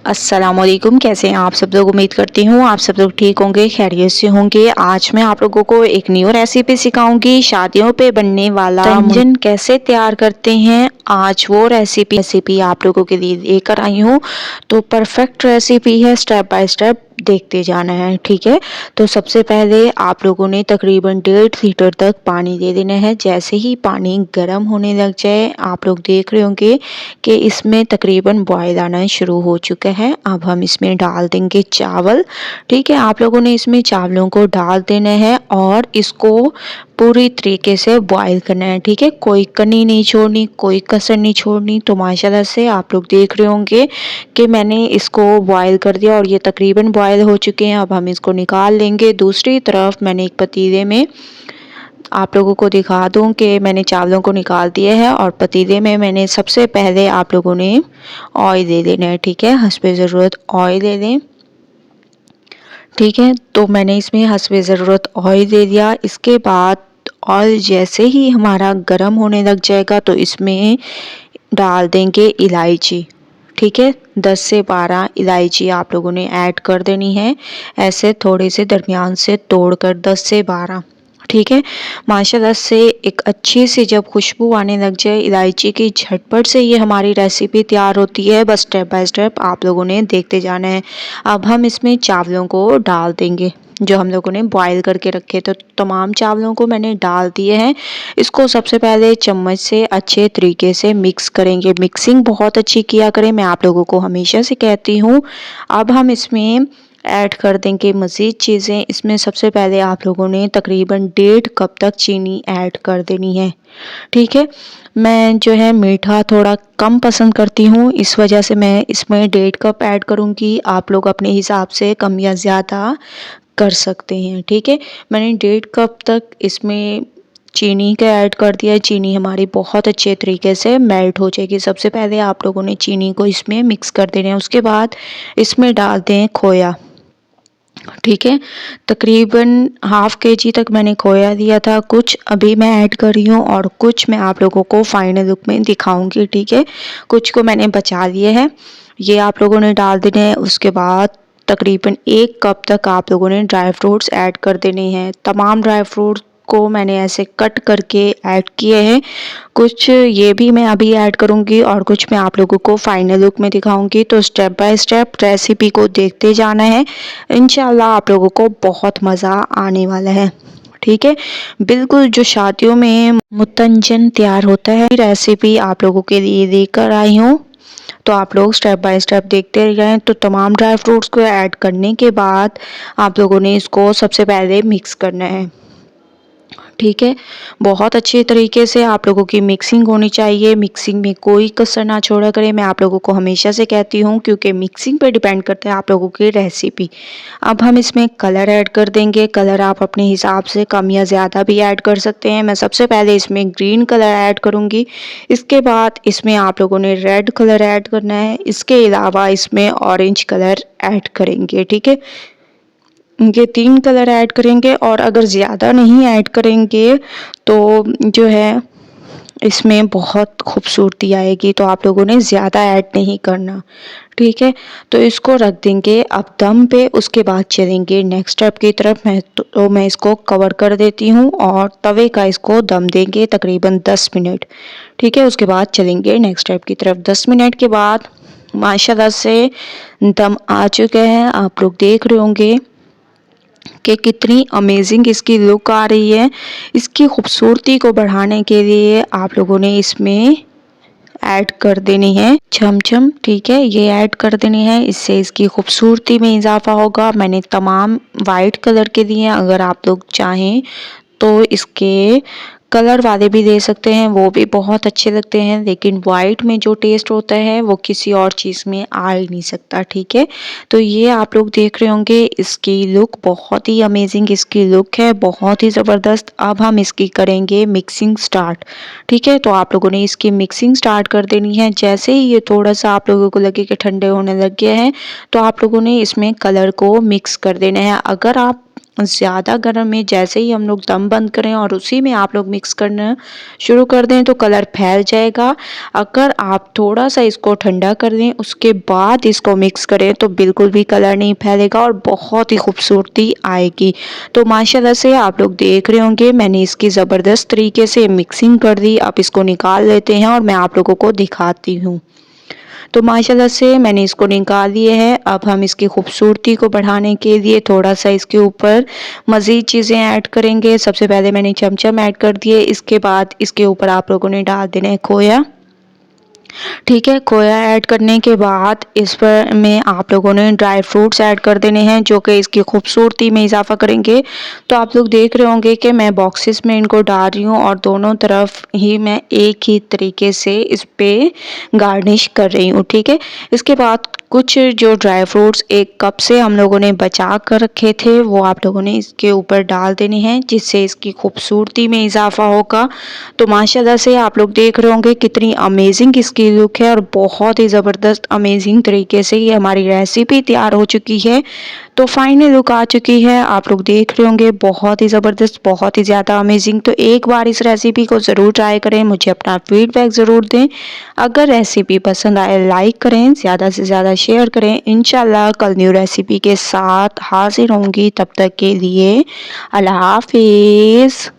अस्सलामुअलैकुम। कैसे हैं आप सब लोग? उम्मीद करती हूँ आप सब लोग ठीक होंगे, खैरियत से होंगे। आज मैं आप लोगों को एक न्यू रेसिपी सिखाऊंगी। शादियों पे बनने वाला व्यंजन कैसे तैयार करते हैं, आज वो रेसिपी आप लोगों के लिए लेकर आई हूँ। तो परफेक्ट रेसिपी है, स्टेप बाय स्टेप देखते जाना है, ठीक है। तो सबसे पहले आप लोगों ने तकरीबन 1.5 लीटर तक पानी दे देना है। जैसे ही पानी गर्म होने लग जाए, आप लोग देख रहे होंगे कि इसमें तकरीबन बॉयल आना शुरू हो चुका है। अब हम इसमें डाल देंगे चावल, ठीक है। आप लोगों ने इसमें चावलों को डाल देना है और इसको पूरी तरीके से बॉयल करना है, ठीक है। कोई कनी नहीं छोड़नी, कोई कसर नहीं छोड़नी। तो माशाल्लाह से आप लोग देख रहे होंगे कि मैंने इसको बॉयल कर दिया और ये तकरीबन बॉयल हो चुके हैं। अब हम इसको निकाल लेंगे। दूसरी तरफ मैंने एक पतीले में आप लोगों को दिखा दूं कि मैंने चावलों को निकाल दिया है और पतीले में मैंने सबसे पहले आप लोगों ने ऑयल दे देना है, ठीक है। हस्बे ज़रूरत ऑयल दे दें, ठीक है। तो मैंने इसमें हस्बे ज़रूरत ऑयल दे दिया। इसके बाद ऑयल जैसे ही हमारा गर्म होने लग जाएगा तो इसमें डाल देंगे इलायची, ठीक है। 10 से 12 इलायची आप लोगों ने ऐड कर देनी है, ऐसे थोड़े से दरमियान से तोड़कर 10 से 12, ठीक है। माशाल्लाह से एक अच्छी सी जब खुशबू आने लग जाए इलायची की, झटपट से ये हमारी रेसिपी तैयार होती है। बस स्टेप बाय स्टेप आप लोगों ने देखते जाना है। अब हम इसमें चावलों को डाल देंगे जो हम लोगों ने बॉईल करके रखे। तो तमाम चावलों को मैंने डाल दिए हैं। इसको सबसे पहले चम्मच से अच्छे तरीके से मिक्स करेंगे। मिक्सिंग बहुत अच्छी किया करें, मैं आप लोगों को हमेशा से कहती हूँ। अब हम इसमें ऐड कर देंगे मज़ीद चीज़ें। इसमें सबसे पहले आप लोगों ने तकरीबन 1.5 कप तक चीनी ऐड कर देनी है, ठीक है। मैं जो है मीठा थोड़ा कम पसंद करती हूँ, इस वजह से मैं इसमें 1.5 कप ऐड करूँगी। आप लोग अपने हिसाब से कम या ज़्यादा कर सकते हैं, ठीक है। मैंने 1.5 कप तक इसमें चीनी का ऐड कर दिया है। चीनी हमारी बहुत अच्छे तरीके से मेल्ट हो जाएगी। सबसे पहले आप लोगों ने चीनी को इसमें मिक्स कर देना है। उसके बाद इसमें डाल दें खोया, ठीक है। तकरीबन ½ kg तक मैंने खोया दिया था। कुछ अभी मैं ऐड कर रही हूँ और कुछ मैं आप लोगों को फाइनल लुक में दिखाऊंगी, ठीक है। कुछ को मैंने बचा लिए है, ये आप लोगों ने डाल देने हैं। उसके बाद तकरीबन 1 कप तक आप लोगों ने ड्राई फ्रूट्स ऐड कर देने हैं। तमाम ड्राई फ्रूट्स को मैंने ऐसे कट करके ऐड किए हैं। कुछ ये भी मैं अभी ऐड करूँगी और कुछ मैं आप लोगों को फाइनल लुक में दिखाऊंगी। तो स्टेप बाय स्टेप रेसिपी को देखते जाना है। इंशाल्लाह आप लोगों को बहुत मज़ा आने वाला है, ठीक है। बिल्कुल जो शादियों में मुतंजन तैयार होता है, रेसिपी आप लोगों के लिए लेकर आई हूँ। तो आप लोग स्टेप बाय स्टेप देखते रहें। तो तमाम ड्राई फ्रूट्स को ऐड करने के बाद आप लोगों ने इसको सबसे पहले मिक्स करना है, ठीक है। बहुत अच्छे तरीके से आप लोगों की मिक्सिंग होनी चाहिए। मिक्सिंग में कोई कसर ना छोड़ा करें, मैं आप लोगों को हमेशा से कहती हूँ, क्योंकि मिक्सिंग पे डिपेंड करता है आप लोगों की रेसिपी। अब हम इसमें कलर ऐड कर देंगे। कलर आप अपने हिसाब से कम या ज़्यादा भी ऐड कर सकते हैं। मैं सबसे पहले इसमें ग्रीन कलर ऐड करूँगी। इसके बाद इसमें आप लोगों ने रेड कलर ऐड करना है। इसके अलावा इसमें ऑरेंज कलर ऐड करेंगे, ठीक है। ये 3 कलर ऐड करेंगे और अगर ज़्यादा नहीं ऐड करेंगे तो जो है इसमें बहुत खूबसूरती आएगी। तो आप लोगों ने ज़्यादा ऐड नहीं करना, ठीक है। तो इसको रख देंगे अब दम पे। उसके बाद चलेंगे नेक्स्ट स्टेप की तरफ। मैं इसको कवर कर देती हूँ और तवे का इसको दम देंगे तकरीबन 10 मिनट, ठीक है। उसके बाद चलेंगे नेक्स्ट स्टेप की तरफ। 10 मिनट के बाद माशाल्लाह से दम आ चुके हैं। आप लोग देख रहे होंगे कि कितनी अमेजिंग इसकी लुक आ रही है। इसकी खूबसूरती को बढ़ाने के लिए आप लोगों ने इसमें ऐड कर देनी है छमछम, ठीक है। ये ऐड कर देनी है, इससे इसकी खूबसूरती में इजाफा होगा। मैंने तमाम वाइट कलर के लिए, अगर आप लोग चाहें तो इसके कलर वाले भी दे सकते हैं, वो भी बहुत अच्छे लगते हैं। लेकिन वाइट में जो टेस्ट होता है वो किसी और चीज़ में आ ही नहीं सकता, ठीक है। तो ये आप लोग देख रहे होंगे, इसकी लुक बहुत ही अमेजिंग इसकी लुक है, बहुत ही ज़बरदस्त। अब हम इसकी करेंगे मिक्सिंग स्टार्ट, ठीक है। तो आप लोगों ने इसकी मिक्सिंग स्टार्ट कर देनी है। जैसे ही ये थोड़ा सा आप लोगों को लगे कि ठंडे होने लग गए हैं तो आप लोगों ने इसमें कलर को मिक्स कर देना है। अगर आप ज़्यादा गर्म में जैसे ही हम लोग दम बंद करें और उसी में आप लोग मिक्स करना शुरू कर दें तो कलर फैल जाएगा। अगर आप थोड़ा सा इसको ठंडा कर दें उसके बाद इसको मिक्स करें तो बिल्कुल भी कलर नहीं फैलेगा और बहुत ही खूबसूरती आएगी। तो माशाल्लाह से आप लोग देख रहे होंगे मैंने इसकी ज़बरदस्त तरीके से मिक्सिंग कर दी। अब इसको निकाल लेते हैं और मैं आप लोगों को दिखाती हूँ। तो माशाल्लाह से मैंने इसको निकाल लिए है। अब हम इसकी खूबसूरती को बढ़ाने के लिए थोड़ा सा इसके ऊपर मज़ीद चीज़ें ऐड करेंगे। सबसे पहले मैंने चमचम ऐड कर दिए, इसके बाद इसके ऊपर आप लोगों ने डाल देना है खोया। ठीक है, खोया ऐड करने के बाद इस पर में आप लोगों ने ड्राई फ्रूट्स ऐड कर देने हैं जो कि इसकी खूबसूरती में इजाफा करेंगे। तो आप लोग देख रहे होंगे कि मैं बॉक्सेस में इनको डाल रही हूँ और दोनों तरफ ही मैं एक ही तरीके से इस पे गार्निश कर रही हूँ। ठीक है, इसके बाद कुछ जो ड्राई फ्रूट्स एक कप से हम लोगों ने बचा कर रखे थे वो आप लोगों ने इसके ऊपर डाल देने हैं जिससे इसकी खूबसूरती में इजाफा होगा। तो माशाल्लाह से आप लोग देख रहे होंगे कितनी अमेजिंग इसकी लुक है और बहुत ही ज़बरदस्त अमेजिंग तरीके से ये हमारी रेसिपी तैयार हो चुकी है। तो फाइनल लुक आ चुकी है, आप लोग देख रहे होंगे बहुत ही ज़बरदस्त, बहुत ही ज़्यादा अमेजिंग। तो एक बार इस रेसिपी को ज़रूर ट्राई करें, मुझे अपना फीडबैक ज़रूर दें। अगर रेसिपी पसंद आए लाइक करें, ज़्यादा से ज़्यादा शेयर करें। इंशाल्लाह कल न्यू रेसिपी के साथ हाजिर होंगी, तब तक के लिए अल्लाह हाफिज़।